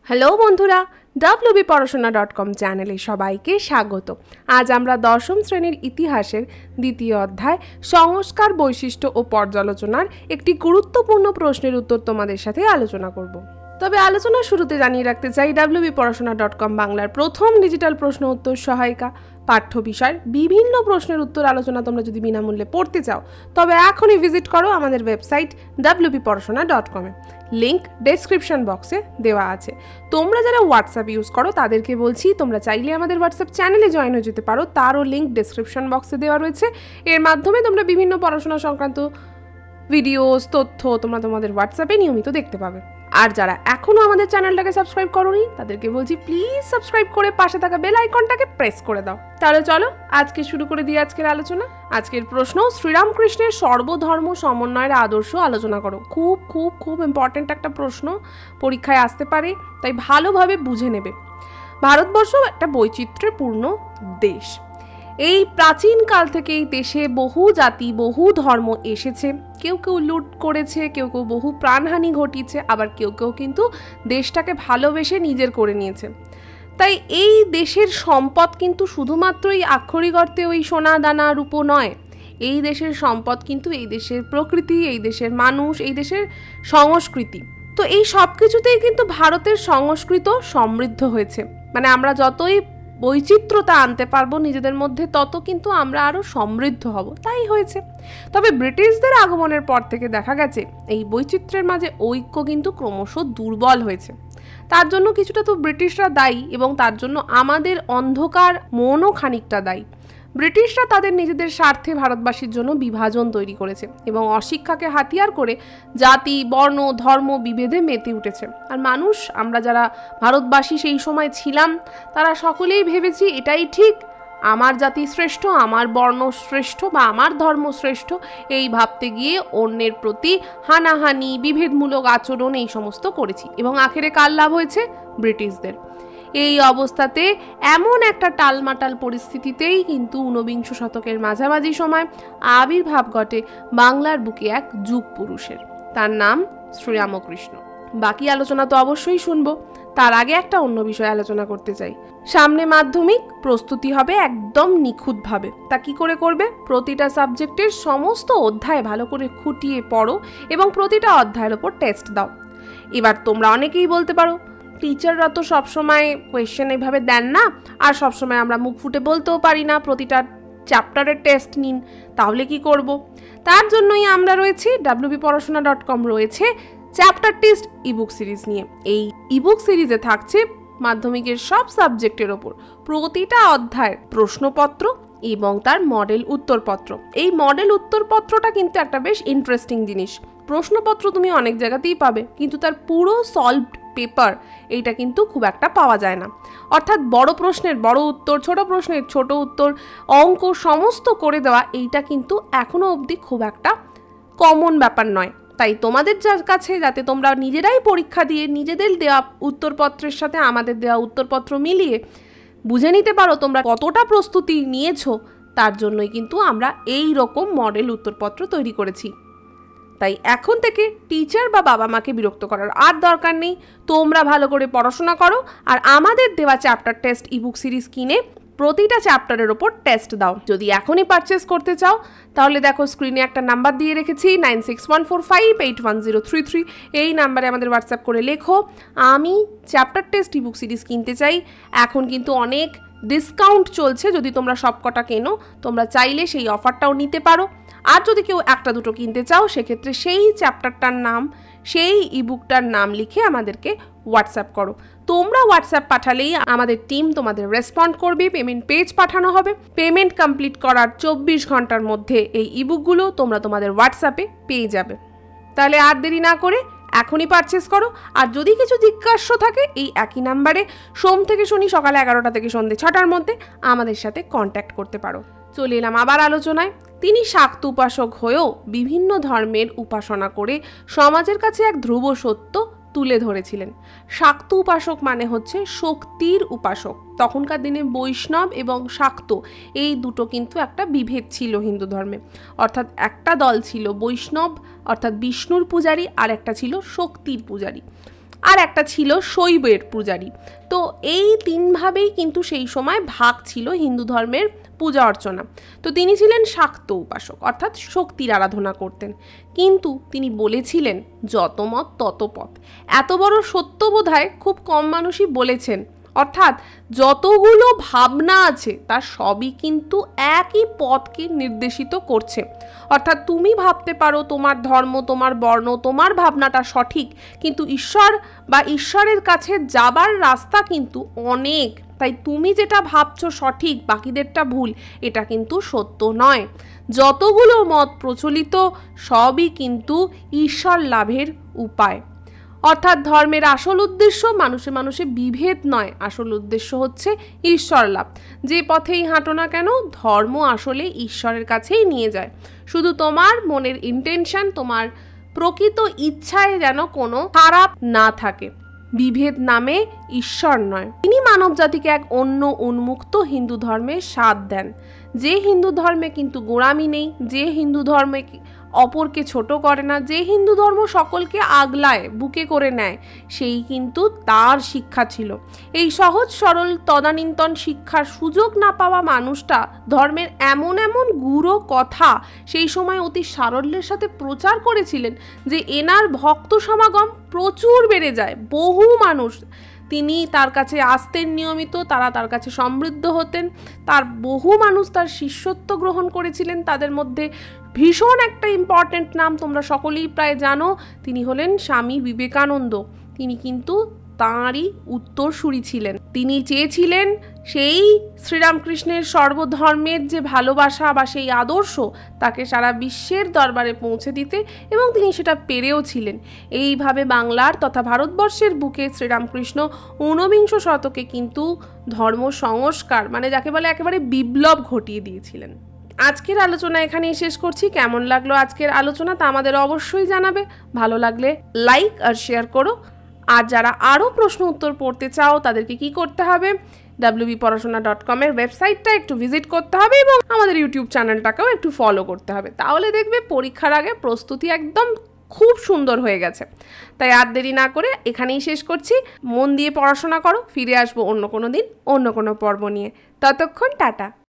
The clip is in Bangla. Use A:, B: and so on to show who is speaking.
A: হ্যালো বন্ধুরা, wbporashona.com চ্যানেলে সবাইকে স্বাগত। আজ আমরা দশম শ্রেণীর ইতিহাসের দ্বিতীয় অধ্যায় সংস্কার বৈশিষ্ট্য ও পর্যালোচনার একটি গুরুত্বপূর্ণ প্রশ্নের উত্তর তোমাদের সাথে আলোচনা করব। তবে আলোচনার শুরুতে জানিয়ে রাখতে চাই, wbporashona.com বাংলার প্রথম ডিজিটাল প্রশ্ন উত্তর সহায়িকা। পাঠ্য বিষয়ের বিভিন্ন প্রশ্নের উত্তর আলোচনা তোমরা যদি বিনামূল্যে পড়তে চাও তবে এখনই ভিজিট করো আমাদের ওয়েবসাইট wbporashona.com এ। লিংক ডেসক্রিপশন বক্সে দেওয়া আছে। তোমরা যারা হোয়াটসঅ্যাপ ইউজ করো তাদেরকে বলছি, তোমরা চাইলে আমাদের হোয়াটসঅ্যাপ চ্যানেলে জয়েন হয়ে যেতে পারো, তারও লিংক ডেসক্রিপশন বক্সে দেওয়া রয়েছে। এর মাধ্যমে তোমরা বিভিন্ন পড়াশোনা সংক্রান্ত ভিডিওস, তথ্য তোমরা তোমাদের হোয়াটসঅ্যাপে নিয়মিত দেখতে পাবে। আর যারা এখনও আমাদের চ্যানেলটাকে সাবস্ক্রাইব করোনি তাদেরকে বলছি, প্লিজ সাবস্ক্রাইব করে পাশে থাকা বেল আইকনটাকে প্রেস করে দাও। তাহলে চলো আজকে শুরু করে দিই আজকের আলোচনা। আজকের প্রশ্ন, শ্রীরামকৃষ্ণের সর্বধর্ম সমন্বয়ের আদর্শ আলোচনা করো। খুব খুব খুব ইম্পর্টেন্ট একটা প্রশ্ন, পরীক্ষায় আসতে পারে, তাই ভালোভাবে বুঝে নেবে। ভারতবর্ষ একটা বৈচিত্র্যে পূর্ণ দেশ। এই প্রাচীন কাল থেকে এই দেশে বহু জাতি, বহু ধর্ম এসেছে। কেউ কেউ লুট করেছে, কেউ কেউ বহু প্রাণহানি ঘটিয়েছে, আবার কেউ কেউ কিন্তু দেশটাকে ভালোবেসে নিজের করে নিয়েছে। তাই এই দেশের সম্পদ কিন্তু শুধুমাত্রই আক্ষরিক অর্থে ওই সোনা দানা রূপো নয়। এই দেশের সম্পদ কিন্তু এই দেশের প্রকৃতি, এই দেশের মানুষ, এই দেশের সংস্কৃতি। তো এই সব কিছুতেই কিন্তু ভারতের সংস্কৃত সমৃদ্ধ হয়েছে। মানে আমরা যতই বৈচিত্র্যতা আনতে পারবো নিজেদের মধ্যে, তত কিন্তু আমরা আরও সমৃদ্ধ হব। তাই হয়েছে। তবে ব্রিটিশদের আগমনের পর থেকে দেখা গেছে এই বৈচিত্র্যের মাঝে ঐক্য কিন্তু ক্রমশ দুর্বল হয়েছে। তার জন্য কিছুটা তো ব্রিটিশরা দায়ী, এবং তার জন্য আমাদের অন্ধকার মনও খানিকটা দায়ী। ব্রিটিশরা তাদের নিজেদের স্বার্থে ভারতবাসীর জন্য বিভাজন তৈরি করেছে এবং অশিক্ষাকে হাতিয়ার করে জাতি, বর্ণ, ধর্ম বিভেদে মেতে উঠেছে। আর মানুষ, আমরা যারা ভারতবাসী সেই সময় ছিলাম, তারা সকলেই ভেবেছি এটাই ঠিক, আমার জাতি শ্রেষ্ঠ, আমার বর্ণ শ্রেষ্ঠ বা আমার ধর্ম শ্রেষ্ঠ। এই ভাবতে গিয়ে অন্যের প্রতি হানাহানি, বিভেদমূলক আচরণ এই সমস্ত করেছি, এবং আখেরে কার লাভ হয়েছে? ব্রিটিশদের। এই অবস্থাতে এমন একটা টালমাটাল পরিস্থিতিতেই কিন্তু ঊনবিংশ শতকের মাঝামাঝি সময় আবির্ভাব ঘটে বাংলার বুকে এক যুগ পুরুষের। তার নাম শ্রীরামকৃষ্ণ। বাকি আলোচনা তো অবশ্যই শুনবো, তার আগে একটা অন্য বিষয়ে আলোচনা করতে চাই। সামনে মাধ্যমিক, প্রস্তুতি হবে একদম নিখুঁতভাবে। তা কি করে করবে? প্রতিটা সাবজেক্টের সমস্ত অধ্যায় ভালো করে খুঁটিয়ে পড়ো এবং প্রতিটা অধ্যায়ের ওপর টেস্ট দাও। এবার তোমরা অনেকেই বলতে পারো, টিচাররা তো সবসময় কোয়েশ্চেন এইভাবে দেন না, আর সবসময় আমরা মুখ ফুটে বলতেও পারি না প্রতিটা চ্যাপ্টারের টেস্ট নিন, তাহলে কি করব? তার জন্যই আমরা রয়েছি, wbporashona.com রয়েছে চ্যাপ্টার টেস্ট ইবুক সিরিজ নিয়ে। এই ইবুক সিরিজে থাকছে মাধ্যমিকের সব সাবজেক্টের ওপর প্রতিটা অধ্যায়ের প্রশ্নপত্র এবং তার মডেল উত্তরপত্র। এই মডেল উত্তরপত্রটা কিন্তু একটা বেশ ইন্টারেস্টিং জিনিস। প্রশ্নপত্র তুমি অনেক জায়গাতেই পাবে, কিন্তু তার পুরো সলভড পেপার এইটা কিন্তু খুব একটা পাওয়া যায় না। অর্থাৎ বড় প্রশ্নের বড় উত্তর, ছোট প্রশ্নের ছোট উত্তর, অঙ্ক সমস্ত করে দেওয়া, এইটা কিন্তু এখনো অবধি খুব একটা কমন ব্যাপার নয়। তাই তোমাদের যার কাছে, যাতে তোমরা নিজেরাই পরীক্ষা দিয়ে নিজেদের দেওয়া উত্তরপত্রের সাথে আমাদের দেওয়া উত্তরপত্র মিলিয়ে বুঝে নিতে পারো তোমরা কতটা প্রস্তুতি নিয়েছো, তার জন্যই কিন্তু আমরা এই রকম মডেল উত্তরপত্র তৈরি করেছি। তাই এখন থেকে টিচার বা বাবা মাকে বিরক্ত করার আর দরকার নেই। তোমরা ভালো করে পড়াশোনা করো আর আমাদের দেওয়া চ্যাপ্টার টেস্ট ইবুক সিরিজ কিনে প্রতিটা চ্যাপ্টারের ওপর টেস্ট দাও। যদি এখনই পারচেস করতে চাও তাহলে দেখো স্ক্রিনে একটা নাম্বার দিয়ে রেখেছি, 9614581033। এই নাম্বারে আমাদের হোয়াটসঅ্যাপ করে লেখো, আমি চ্যাপ্টার টেস্ট ইবুক সিরিজ কিনতে চাই। এখন কিন্তু অনেক ডিসকাউন্ট চলছে, যদি তোমরা সব কটা কেনো তোমরা চাইলে সেই অফারটাও নিতে পারো। আর যদি কেউ একটা দুটো কিনতে চাও সেক্ষেত্রে সেই চ্যাপ্টারটার নাম, সেই ইবুকটার নাম লিখে আমাদেরকে হোয়াটসঅ্যাপ করো। তোমরা হোয়াটসঅ্যাপ পাঠালেই আমাদের টিম তোমাদের রেসপন্ড করবে, পেমেন্ট পেজ পাঠানো হবে। পেমেন্ট কমপ্লিট করার 24 ঘন্টার মধ্যে এই ইবুকগুলো তোমরা তোমাদের হোয়াটসঅ্যাপে পেয়ে যাবে। তাহলে আর দেরি না করে এখনই পারচেস করো। আর যদি কিছু জিজ্ঞাসা থাকে এই একই নাম্বারে সোম থেকে শনি সকাল 11টা থেকে সন্ধ্যে 6টার মধ্যে আমাদের সাথে কন্ট্যাক্ট করতে পারো। চলে এলাম আবার আলোচনায়। তিনি শাক্ত উপাসক হয়েও বিভিন্ন ধর্মের উপাসনা করে সমাজের কাছে এক ধ্রুব সত্য তুলে ধরেছিলেন। শাক্ত উপাসক মানে হচ্ছে শক্তির উপাসক। তখনকার দিনে বৈষ্ণব এবং শাক্ত এই দুটো কিন্তু একটা বিভেদ ছিল হিন্দু ধর্মে। অর্থাৎ একটা দল ছিল বৈষ্ণব অর্থাৎ বিষ্ণুর পূজারী, আর একটা ছিল শক্তির পূজারী। আর একটা ছিল শৈবের পূজারী। তো এই তিনভাবেই কিন্তু সেই সময় ভাগ ছিল হিন্দু ধর্মের পূজা অর্চনা। তো তিনি ছিলেন শাক্ত উপাসক, অর্থাৎ শক্তির আরাধনা করতেন। কিন্তু তিনি বলেছিলেন যত মত তত পথ। এত বড় সত্য বোধহয় খুব কম মানুষই বলেছেন। অর্থাৎ যতগুলো ভাবনা আছে তার সবই কিন্তু একই পথকে নির্দেশিত করছে। অর্থাৎ তুমি ভাবতে পারো তোমার ধর্ম, তোমার বর্ণ, তোমার ভাবনাটা সঠিক, কিন্তু ঈশ্বর বা ঈশ্বরের কাছে যাবার রাস্তা কিন্তু অনেক। তাই তুমি যেটা ভাবছো সঠিক, বাকিদেরটা ভুল, এটা কিন্তু সত্য নয়। যতগুলো মত প্রচলিত সবই কিন্তু ঈশ্বর লাভের উপায়। অর্থাৎ ধর্মের আসল উদ্দেশ্য মানুষে মানুষে বিভেদ নয়, আসল উদ্দেশ্য হচ্ছে ঈশ্বর লাভ। যে পথেই হাঁটো না কেন, ধর্ম আসলে ঈশ্বরের কাছেই নিয়ে যায়। শুধু তোমার মনের ইন্টেনশন, তোমার প্রকৃত ইচ্ছায় যেন কোনো খারাপ না থাকে। বিভেদ নামে ঈশ্বর নয়। তিনি মানব জাতিকে এক অন্য উন্মুক্ত হিন্দু ধর্মের স্বাদ দেন। যে হিন্দু ধর্মে কিন্তু গোঁড়ামি নেই, যে হিন্দু ধর্মে অপরকে ছোট করে না, যে হিন্দু ধর্ম সকলকে আগলায়, বুকে করে নেয়, সেই কিন্তু তার শিক্ষা ছিল। এই সহজ সরল তদানীন্তন শিক্ষার সুযোগ না পাওয়া মানুষটা ধর্মের এমন এমন গূঢ় কথা সেই সময় অতি সারল্যের সাথে প্রচার করেছিলেন যে এনার ভক্ত সমাগম প্রচুর বেড়ে যায়। বহু মানুষ তিনি তার কাছে আসতেন নিয়মিত, তারা তার কাছে সমৃদ্ধ হতেন। তার বহু মানুষ তার শিষ্যত্ব গ্রহণ করেছিলেন। তাদের মধ্যে ভীষণ একটা ইম্পর্ট্যান্ট নাম তোমরা সকলেই প্রায় জানো, তিনি হলেন স্বামী বিবেকানন্দ। তিনি কিন্তু তাঁরই উত্তরসূরি ছিলেন। তিনি চেয়েছিলেন সেই শ্রীরামকৃষ্ণের সর্বধর্মের যে ভালোবাসা বা সেই আদর্শ তাকে সারা বিশ্বের দরবারে পৌঁছে দিতে, এবং তিনি সেটা পেরেও ছিলেন। এইভাবে বাংলার তথা ভারতবর্ষের বুকে শ্রীরামকৃষ্ণ ঊনবিংশ শতকে কিন্তু ধর্ম সংস্কার, মানে যাকে বলে একেবারে বিপ্লব ঘটিয়ে দিয়েছিলেন। আজকের আলোচনা এখানেই শেষ করছি। কেমন লাগলো আজকের আলোচনা তা আমাদের অবশ্যই জানাবে। ভালো লাগলে লাইক আর শেয়ার করো। আর যারা আরও প্রশ্ন উত্তর পড়তে চাও তাদেরকে কি করতে হবে, wbporashona.com এর ওয়েবসাইটটা একটু ভিজিট করতে হবে এবং আমাদের ইউটিউব চ্যানেলটাকেও একটু ফলো করতে হবে। তাহলে দেখবে পরীক্ষার আগে প্রস্তুতি একদম খুব সুন্দর হয়ে গেছে। তাই আর দেরি না করে এখানেই শেষ করছি। মন দিয়ে পড়াশোনা করো। ফিরে আসবো অন্য কোনো দিন অন্য কোনো পর্ব নিয়ে। ততক্ষণ টাটা।